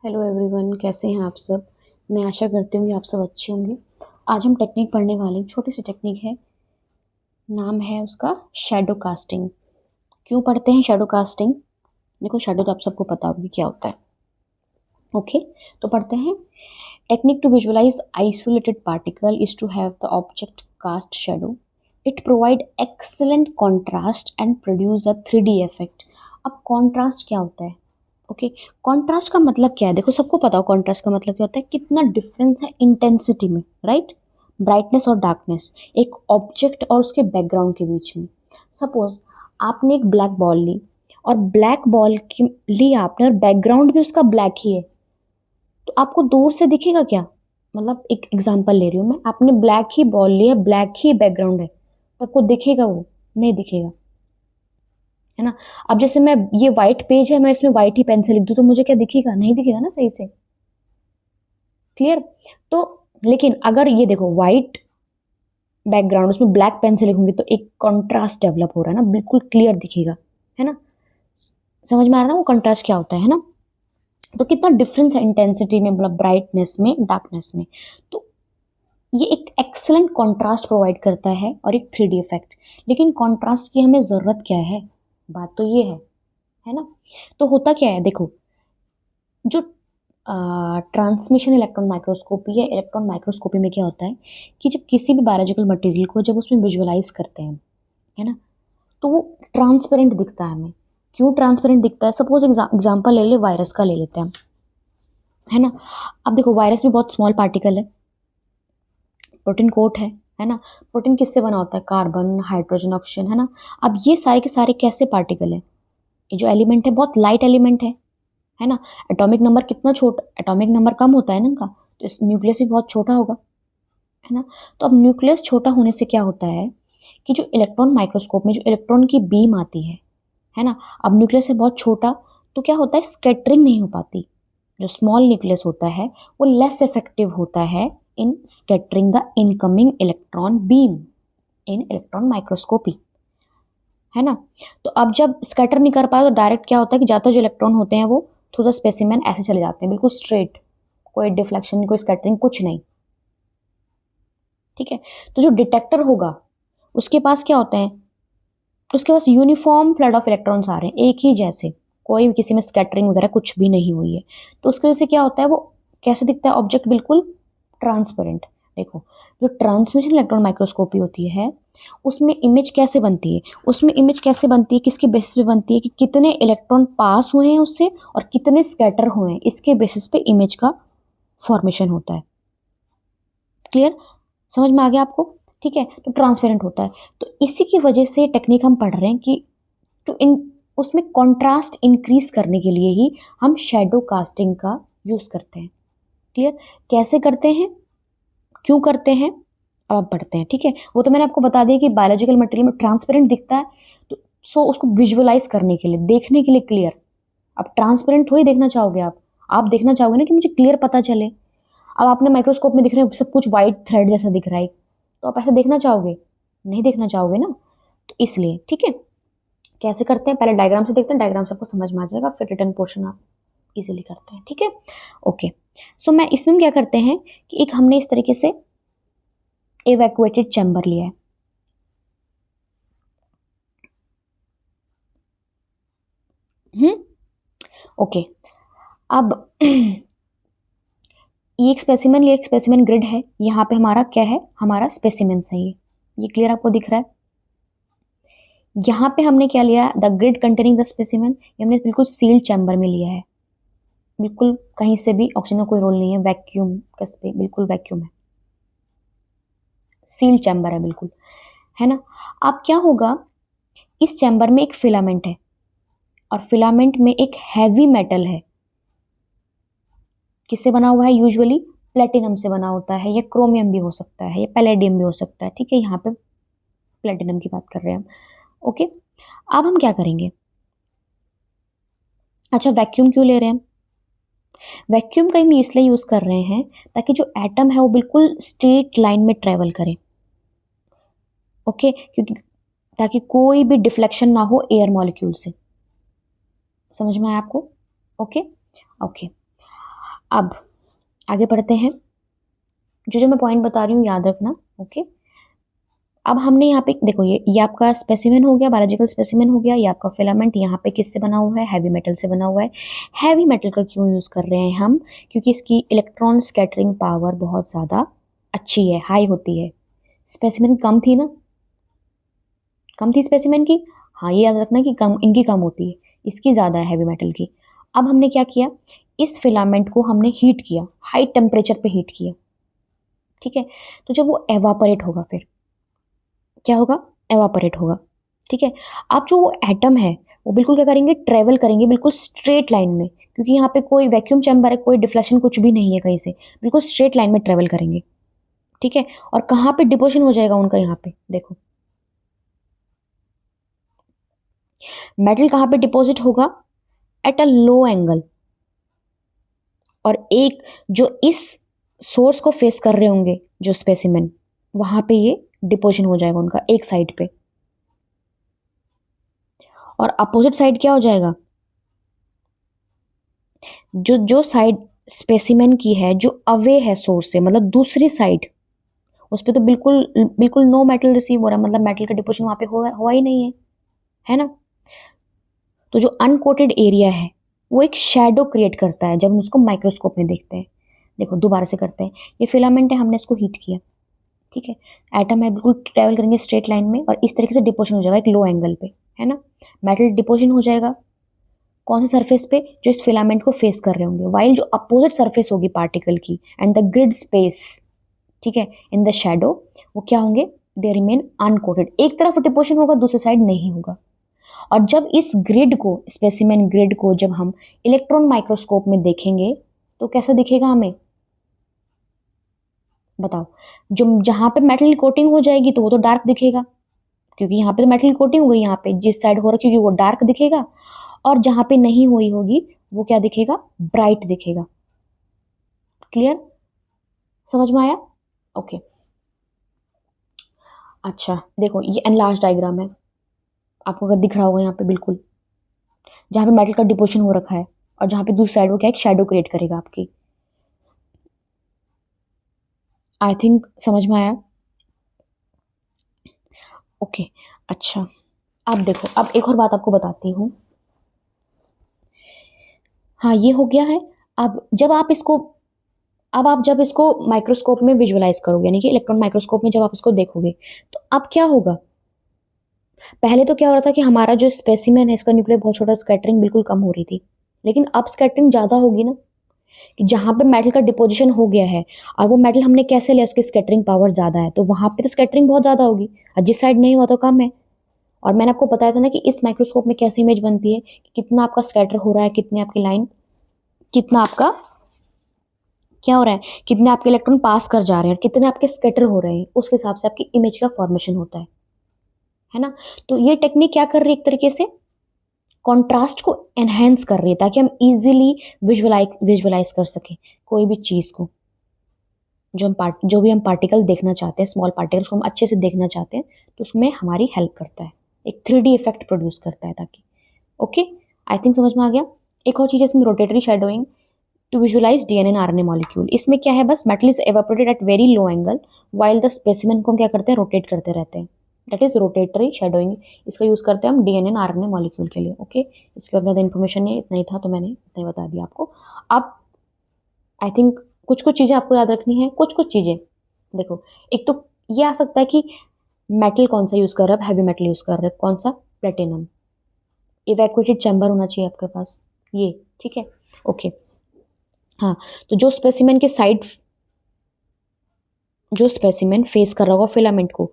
Hello everyone, कैसे हैं आप सब। मैं आशा करती हूँ कि आप सब अच्छे होंगे। आज हम टेक्निक पढ़ने वाले हैं, छोटी सी टेक्निक है। नाम है उसका शैडो कास्टिंग। क्यों पढ़ते हैं शैडो कास्टिंग? देखो, शैडो तो आप सबको पता होगी क्या होता है। ओके, तो पढ़ते हैं। Technique to visualise isolated particle is to have the object cast shadow. It provide excellent contrast and produce a 3D effect. अब कॉन्ट्रास्ट क्या होता है? ओके, कॉन्ट्रास्ट का मतलब क्या है? देखो, सबको पता हो कॉन्ट्रास्ट का मतलब क्या होता है। कितना डिफरेंस है इंटेंसिटी में, राइट? ब्राइटनेस और डार्कनेस एक ऑब्जेक्ट और उसके बैकग्राउंड के बीच में। सपोज आपने एक ब्लैक बॉल ली और ब्लैक बॉल की ली आपने और बैकग्राउंड भी उसका ब्लैक ही है, तो आपको दूर से दिखेगा क्या? मतलब एक एग्जांपल ले रही हूँ मैं, आपने ब्लैक ही बॉल ली है, ब्लैक ही बैकग्राउंड है, तो आपको दिखेगा वो? नहीं दिखेगा, है ना। अब जैसे मैं, ये व्हाइट पेज है, मैं इसमें व्हाइट ही पेन से लिख दूं तो मुझे क्या दिखेगा? नहीं दिखेगा ना सही से। क्लियर? तो लेकिन अगर ये देखो, व्हाइट बैकग्राउंड, उसमें ब्लैक पेन से लिखूंगी तो एक कॉन्ट्रास्ट डेवलप हो रहा है ना, बिल्कुल क्लियर दिखेगा, है ना। समझ में आ रहा है ना वो कंट्रास्ट क्या होता है ना। तो कितना डिफरेंस है इंटेंसिटी में, मतलब ब्राइटनेस में, डार्कनेस में। तो ये एक एक्सेलेंट कॉन्ट्रास्ट प्रोवाइड करता है और एक 3D इफेक्ट। लेकिन कॉन्ट्रास्ट की हमें ज़रूरत क्या है? बात तो ये है ना। तो होता क्या है, देखो, जो ट्रांसमिशन इलेक्ट्रॉन माइक्रोस्कोपी है, इलेक्ट्रॉन माइक्रोस्कोपी में क्या होता है कि जब किसी भी बायोलॉजिकल मटेरियल को जब उसमें विजुअलाइज करते हैं, है ना, तो वो ट्रांसपेरेंट दिखता है हमें। क्यों ट्रांसपेरेंट दिखता है? सपोज एग्जांपल ले ले, वायरस का ले लेते हैं हम, है ना। अब देखो, वायरस में बहुत स्मॉल पार्टिकल है, प्रोटीन कोट है ना। प्रोटीन किससे बना होता है? कार्बन, हाइड्रोजन, ऑक्सीजन, है ना। अब ये सारे के सारे कैसे पार्टिकल है? ये जो एलिमेंट है बहुत लाइट एलिमेंट है ना। एटॉमिक नंबर कितना छोटा, एटॉमिक नंबर कम होता है ना इनका, तो इस न्यूक्लियस भी बहुत छोटा होगा, है ना। तो अब न्यूक्लियस छोटा होने से क्या होता है कि जो इलेक्ट्रॉन माइक्रोस्कोप में जो इलेक्ट्रॉन की बीम आती है ना, अब न्यूक्लियस है बहुत छोटा, तो क्या होता है, स्कैटरिंग नहीं हो पाती। जो स्मॉल न्यूक्लियस होता है वो लेस इफेक्टिव होता है in scattering the incoming electron beam in electron microscopy, है ना। तो अब जब स्कैटर नहीं कर पाए तो डायरेक्ट क्या होता है कि ज्यादा जो इलेक्ट्रॉन होते हैं वो थ्रू द स्पेसिमेन ऐसे चले जाते हैं, बिल्कुल स्ट्रेट, कोई डिफ्लेक्शन नहीं, कोई स्कैटरिंग, कुछ नहीं। ठीक है। तो जो डिटेक्टर होगा उसके पास क्या होते हैं, उसके पास यूनिफॉर्म फ्लड ऑफ इलेक्ट्रॉन्स आ रहे हैं, एक ही जैसे, कोई भी किसी में स्कैटरिंग वगैरह कुछ भी नहीं हुई है। तो उसकी वजह से क्या होता है, वो कैसे दिखता है ऑब्जेक्ट? बिल्कुल ट्रांसपेरेंट। देखो, जो ट्रांसमिशन इलेक्ट्रॉन माइक्रोस्कोपी होती है उसमें इमेज कैसे बनती है? उसमें इमेज कैसे बनती है, किसके बेसिस पे बनती है कि कितने इलेक्ट्रॉन पास हुए हैं उससे और कितने स्कैटर हुए हैं, इसके बेसिस पे इमेज का फॉर्मेशन होता है। क्लियर? समझ में आ गया आपको? ठीक है, तो ट्रांसपेरेंट होता है। तो इसी की वजह से टेक्निक हम पढ़ रहे हैं कि टू इन उसमें कंट्रास्ट इंक्रीज करने के लिए ही हम शैडो कास्टिंग का यूज करते हैं। क्लियर? कैसे करते हैं, क्यों करते हैं, अब आप पढ़ते हैं। ठीक है, वो तो मैंने आपको बता दिया कि बायोलॉजिकल मटेरियल में ट्रांसपेरेंट दिखता है, तो सो उसको विजुअलाइज करने के लिए, देखने के लिए क्लियर। अब ट्रांसपेरेंट थोड़ी देखना चाहोगे आप देखना चाहोगे ना कि मुझे क्लियर पता चले। अब आपने माइक्रोस्कोप में दिख रहे हैं सब कुछ व्हाइट थ्रेड जैसा दिख रहा है, तो आप ऐसा देखना चाहोगे? नहीं देखना चाहोगे ना। तो इसलिए, ठीक है, कैसे करते हैं पहले डायग्राम से देखते हैं, डायग्राम से आपको समझ में आ जाएगा, फिर रिटर्न पोर्शन आप इजीली करते हैं। ठीक है, ओके। सो मैं इसमें क्या करते हैं कि एक हमने इस तरीके से एवैक्यूएटेड चैम्बर लिया है। ओके। अब ये एक स्पेसिमेन, ये एक स्पेसिमेन ग्रिड है, यहाँ पे हमारा क्या है, हमारा स्पेसिमेन है ये क्लियर आपको दिख रहा है। यहाँ पे हमने क्या लिया, the grid containing the specimen, ये हमने बिल्कुल सील्ड चैम्बर में लिया है, बिल्कुल कहीं से भी ऑक्सीजन का कोई रोल नहीं है, वैक्यूम कस पे, बिल्कुल वैक्यूम है, सील्ड चैम्बर है बिल्कुल, है ना। अब क्या होगा, इस चैम्बर में एक फिलामेंट है और फिलामेंट में एक हैवी मेटल है। किससे बना हुआ है? यूजुअली प्लेटिनम से बना होता है, या क्रोमियम भी हो सकता है, या पैलेडियम भी हो सकता है। ठीक है, यहाँ पे प्लेटिनम की बात कर रहे हैं हम। ओके, अब हम क्या करेंगे, अच्छा वैक्यूम क्यों ले रहे हैं? वैक्यूम का हम इसलिए यूज कर रहे हैं ताकि जो एटम है वो बिल्कुल स्ट्रेट लाइन में ट्रेवल करे। ओके, क्योंकि ताकि कोई भी डिफ्लेक्शन ना हो एयर मॉलिक्यूल से। समझ में आया आपको? Okay, okay. अब आगे बढ़ते हैं, जो जो मैं पॉइंट बता रही हूँ याद रखना। ओके, अब हमने यहाँ पे देखो, ये आपका स्पेसिमेन हो गया, बायोलॉजिकल स्पेसिमेन हो गया। ये आपका फिलामेंट यहाँ पे किससे बना हुआ है? हैवी मेटल से बना हुआ है। हैवी मेटल का क्यों यूज़ कर रहे हैं हम? क्योंकि इसकी इलेक्ट्रॉन स्कैटरिंग पावर बहुत ज़्यादा अच्छी है, हाई होती है। स्पेसिमेन कम थी ना, कम थी स्पेसिमेन की। हाँ, ये याद रखना कि कम, इनकी कम होती है, इसकी ज़्यादा है हैवी मेटल की। अब हमने क्या किया, इस फिलामेंट को हमने हीट किया, हाई टेम्परेचर पे हीट किया। ठीक है, तो जब वो एवापोरेट होगा, फिर क्या होगा? एवापोरेट होगा। ठीक है, अब जो वो एटम है वो बिल्कुल क्या करेंगे? ट्रेवल करेंगे बिल्कुल स्ट्रेट लाइन में, क्योंकि यहाँ पे कोई वैक्यूम चैम्बर है, कोई डिफ्लेक्शन कुछ भी नहीं है कहीं से, बिल्कुल स्ट्रेट लाइन में ट्रेवल करेंगे। ठीक है, और कहाँ पे डिपोजिशन हो जाएगा उनका? यहाँ पे देखो, मेटल कहाँ पे डिपॉजिट होगा? At a low angle. और एक जो इस सोर्स को फेस कर रहे होंगे, जो स्पेसिमेन, वहां पे ये डिपोजिशन हो जाएगा उनका एक साइड पे। और अपोजिट साइड क्या हो जाएगा? जो जो साइड स्पेसिमेन की है, जो अवे है सोर्स से, मतलब दूसरी साइड, उस पर तो बिल्कुल बिल्कुल नो मेटल रिसीव हो रहा है, मतलब मेटल का डिपोजिशन वहां पे हुआ ही नहीं है ना। तो जो अनकोटेड एरिया है वो एक शेडो क्रिएट करता है जब हम उसको माइक्रोस्कोप में देखते हैं। देखो दोबारा से करते हैं, ये फिलामेंट है, हमने इसको हीट किया। ठीक है, एटम है, बिल्कुल ट्रेवल करेंगे स्ट्रेट लाइन में, और इस तरीके से डिपोजिशन हो जाएगा एक लो एंगल पे, है ना। मेटल डिपोजिशन हो जाएगा कौन से सरफेस पे? जो इस फिलामेंट को फेस कर रहे होंगे, वाइल जो अपोजिट सरफेस होगी पार्टिकल की एंड द ग्रिड स्पेस, ठीक है, इन द शेडो, वो क्या होंगे? They remain uncoated. एक तरफ डिपोजिशन होगा, दूसरी साइड नहीं होगा। और जब इस ग्रिड को, स्पेसिमेन ग्रिड को, जब हम इलेक्ट्रॉन माइक्रोस्कोप में देखेंगे तो कैसा दिखेगा हमें? बताओ। जो जहां पे मेटल कोटिंग हो जाएगी तो वो तो डार्क दिखेगा, क्योंकि यहाँ पे तो मेटल कोटिंग हो गई, यहाँ पे जिस साइड हो रखी होगी वो डार्क दिखेगा, और जहां पे नहीं हुई होगी वो क्या दिखेगा? ब्राइट दिखेगा। क्लियर? समझ में आया? ओके। अच्छा देखो, ये एनलार्ज डायग्राम है, आपको अगर दिख रहा होगा यहाँ पे, बिल्कुल जहाँ पे मेटल का डिपोजिशन हो रखा है, और जहाँ पे दूसरी साइड वो क्या, एक शेडो क्रिएट करेगा आपकी। आई थिंक समझ में आया। ओके, अच्छा अब देखो, अब एक और बात आपको बताती हूँ। हाँ, ये हो गया है। अब जब आप इसको, अब आप जब इसको माइक्रोस्कोप में विजुअलाइज करोगे, यानी कि इलेक्ट्रॉन माइक्रोस्कोप में जब आप इसको देखोगे, तो अब क्या होगा? पहले तो क्या हो रहा था कि हमारा जो स्पेसिमेन है, इसका न्यूक्लियर बहुत छोटा, स्कैटरिंग बिल्कुल कम हो रही थी। लेकिन अब स्कैटरिंग ज़्यादा होगी ना, कि जहाँ पे मेटल का डिपोजिशन हो गया है, और वो मेटल हमने कैसे लिया, उसकी स्कैटरिंग पावर ज़्यादा है, तो वहाँ पे तो स्कैटरिंग बहुत ज़्यादा होगी, और जिस साइड नहीं हुआ तो कम है। और मैंने आपको बताया था ना कि इस माइक्रोस्कोप में कैसी इमेज बनती है, कि कितना आपका स्कैटर हो रहा है, कितने आपकी लाइन, कितना आपका क्या हो रहा है, कितने आपके इलेक्ट्रॉन पास कर जा रहे हैं, और कितने आपके स्कैटर हो रहे हैं, उसके हिसाब से आपकी इमेज का फॉर्मेशन होता है ना। तो ये टेक्निक क्या कर रही है? एक तरीके से कॉन्ट्रास्ट को एनहेंस कर रही है, ताकि हम इजीली विजुअलाइज कर सकें कोई भी चीज़ को। जो भी हम पार्टिकल देखना चाहते हैं, स्मॉल पार्टिकल्स को हम अच्छे से देखना चाहते हैं, तो उसमें हमारी हेल्प करता है, एक 3D इफेक्ट प्रोड्यूस करता है ताकि। ओके, आई थिंक समझ में आ गया। एक और चीज़ है इसमें, rotary shadowing to visualise DNA and RNA molecule. इसमें क्या है, बस metal is evaporated at very low angle while the specimen को क्या करते हैं? रोटेट करते रहते हैं। That is rotary shadowing. इसका यूज़ करते हैं हम डीएनए एंड आरएनए मॉलिक्यूल के लिए। ओके, इसके बाद ज़्यादा इन्फॉर्मेशन नहीं, इतना ही था तो मैंने इतना ही बता दिया आपको। अब आई थिंक कुछ कुछ चीज़ें आपको याद रखनी है, कुछ कुछ चीज़ें। देखो, एक तो ये आ सकता है कि मेटल कौन सा यूज़ कर रहा है, हैवी मेटल यूज़ कर रहे हैं, कौन सा? प्लेटिनम। इवैक्यूएटेड चैम्बर होना चाहिए आपके पास, ये ठीक है। ओके, हाँ, तो जो स्पेसिमेन फेस कर रहा होगा फिलामेंट को,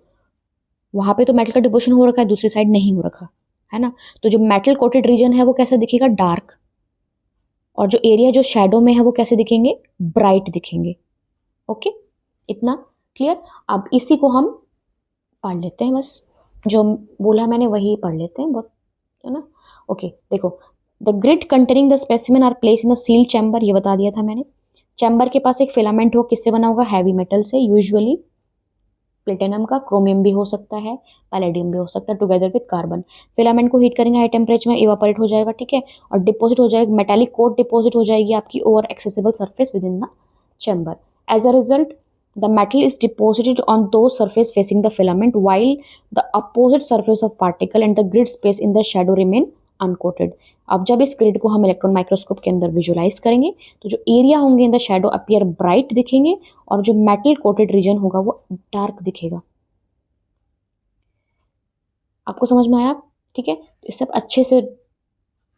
वहां पे तो मेटल का डिपोजिशन हो रखा है, दूसरी साइड नहीं हो रखा है ना। तो जो मेटल कोटेड रीजन है वो कैसा दिखेगा? डार्क। और जो एरिया जो शेडो में है वो कैसे दिखेंगे? ब्राइट दिखेंगे। ओके, इतना क्लियर। अब इसी को हम पढ़ लेते हैं, बस जो बोला मैंने वही पढ़ लेते हैं, बहुत है ना। ओके, देखो, the grid containing the specimen are place in the sealed chamber, ये बता दिया था मैंने। चैम्बर के पास एक फिलामेंट हो, किससे बना होगा? हैवी मेटल से यूजुअली। प्लेटिनम का, क्रोमियम भी हो सकता है, पैलेडियम भी हो सकता है, टुगेदर विद कार्बन। फिलामेंट को हीट करेंगे हाई टेम्परेचर में, इवापोरेट हो जाएगा, ठीक है, और डिपॉजिट हो जाएगा, मेटालिक कोट डिपॉजिट हो जाएगी आपकी over accessible surface within the chamber. As a result the metal is deposited on those surface facing the filament while the opposite surface of particle and the grid space in the shadow remain uncoated। अब जब इस grid को हम electron microscope के अंदर visualise करेंगे तो जो एरिया होंगे in the shadow appear bright दिखेंगे और जो मेटल कोटेड रीजन होगा वो डार्क दिखेगा। आपको समझ में आया? ठीक है, इस सब अच्छे से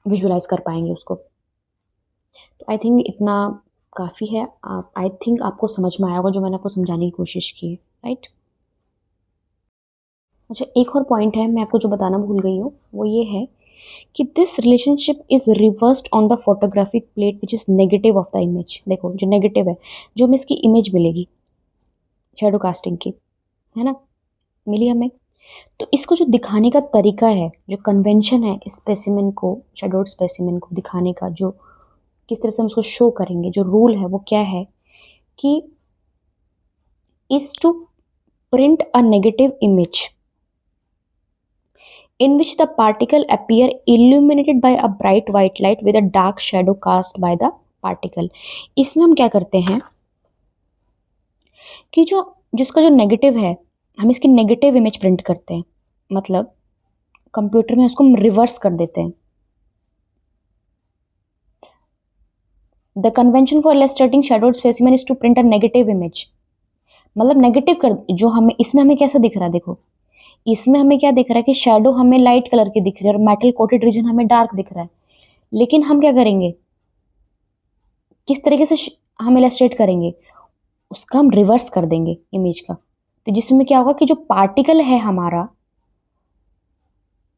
विजुलाइज कर पाएंगे उसको। तो आई थिंक इतना काफ़ी है। आई थिंक आपको समझ में आया होगा जो मैंने आपको समझाने की कोशिश की है, राइट। अच्छा, एक और पॉइंट है मैं आपको जो बताना भूल गई हूँ, वो ये है कि this relationship is reversed on the photographic plate which is negative of the image. देखो जो नेगेटिव है, जो हमें इसकी इमेज मिलेगी शैडो कास्टिंग की, है ना, मिली हमें, तो इसको जो दिखाने का तरीका है, जो कन्वेंशन है स्पेसिमेन को, शैडोड स्पेसिमेन को दिखाने का, जो किस तरह से हम उसको शो करेंगे, जो रूल है वो क्या है कि is to print a negative image in which the particle appear illuminated by a bright white light with a dark shadow cast by the particle। इसमें हम क्या करते हैं कि जो जिसका जो नेगेटिव है, हम इसकी नेगेटिव इमेज प्रिंट करते हैं, मतलब कंप्यूटर में उसको हम रिवर्स कर देते हैं। The convention for illustrating shadowed specimen is to print a negative image, मतलब नेगेटिव कर, जो हमें इसमें हमें कैसा दिख रहा है, देखो इसमें हमें क्या दिख रहा है कि शैडो हमें लाइट कलर की दिख रही है और मेटल कोटेड रीजन हमें डार्क दिख रहा है। लेकिन हम क्या करेंगे, किस तरीके से हम इलस्ट्रेट करेंगे, उसका हम रिवर्स कर देंगे इमेज का। तो जिसमें क्या होगा कि जो पार्टिकल है हमारा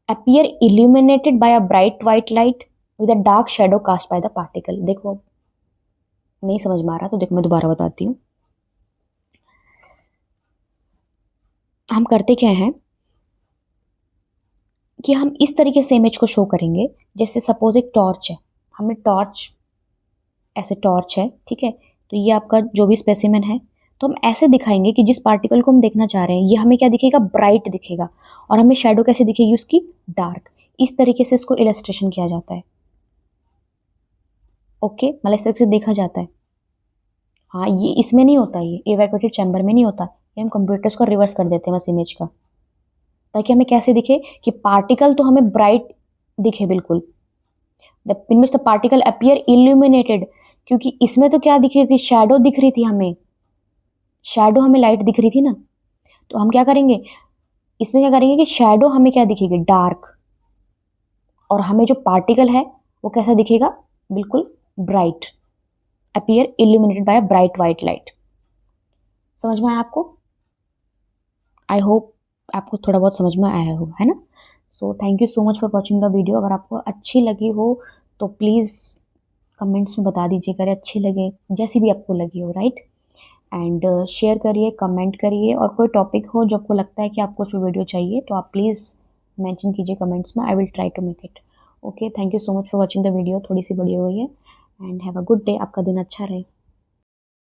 appear illuminated by a bright white light with a dark shadow cast by the particle। देखो नहीं समझ में आ रहा तो देखो मैं दोबारा बताती हूँ। हम करते क्या हैं कि हम इस तरीके से इमेज को शो करेंगे, जैसे सपोज एक टॉर्च है, हमने टॉर्च, ऐसे टॉर्च है, ठीक है, तो ये आपका जो भी स्पेसिमेन है, तो हम ऐसे दिखाएंगे कि जिस पार्टिकल को हम देखना चाह रहे हैं ये हमें क्या दिखेगा, ब्राइट दिखेगा, और हमें शैडो कैसे दिखेगी उसकी, डार्क। इस तरीके से इसको इलस्ट्रेशन किया जाता है। ओके, मतलब इस तरीके से देखा जाता है। हाँ, ये इसमें नहीं होता, ये इवैक्यूएटेड चैम्बर में नहीं होता, ये हम कंप्यूटर्स को रिवर्स कर देते हैं बस इमेज का, ताकि हमें कैसे दिखे कि पार्टिकल तो हमें ब्राइट दिखे बिल्कुल, in which the particle appear illuminated, क्योंकि इसमें तो क्या दिख रही थी, शैडो दिख रही थी हमें, शैडो हमें लाइट दिख रही थी ना, तो हम क्या करेंगे, इसमें क्या करेंगे कि शैडो हमें क्या दिखेगी, डार्क, और हमें जो पार्टिकल है वो कैसा दिखेगा, बिल्कुल bright, appear illuminated by a bright white light. समझ में आया आपको? आई होप आपको थोड़ा बहुत समझ में आया होगा, है ना। So thank you so much for watching the video. अगर आपको अच्छी लगी हो तो प्लीज़ कमेंट्स में बता दीजिएगा, अरे अच्छी लगे, जैसी भी आपको लगी हो, राइट। एंड शेयर करिए, कमेंट करिए, और कोई टॉपिक हो जो आपको लगता है कि आपको उस पर वीडियो चाहिए तो आप प्लीज़ मेंशन कीजिए कमेंट्स में, I will try to make it. Okay, thank you so much for watching the video. थोड़ी सी बड़ी हो गई है, and have a good day. आपका दिन अच्छा रहे।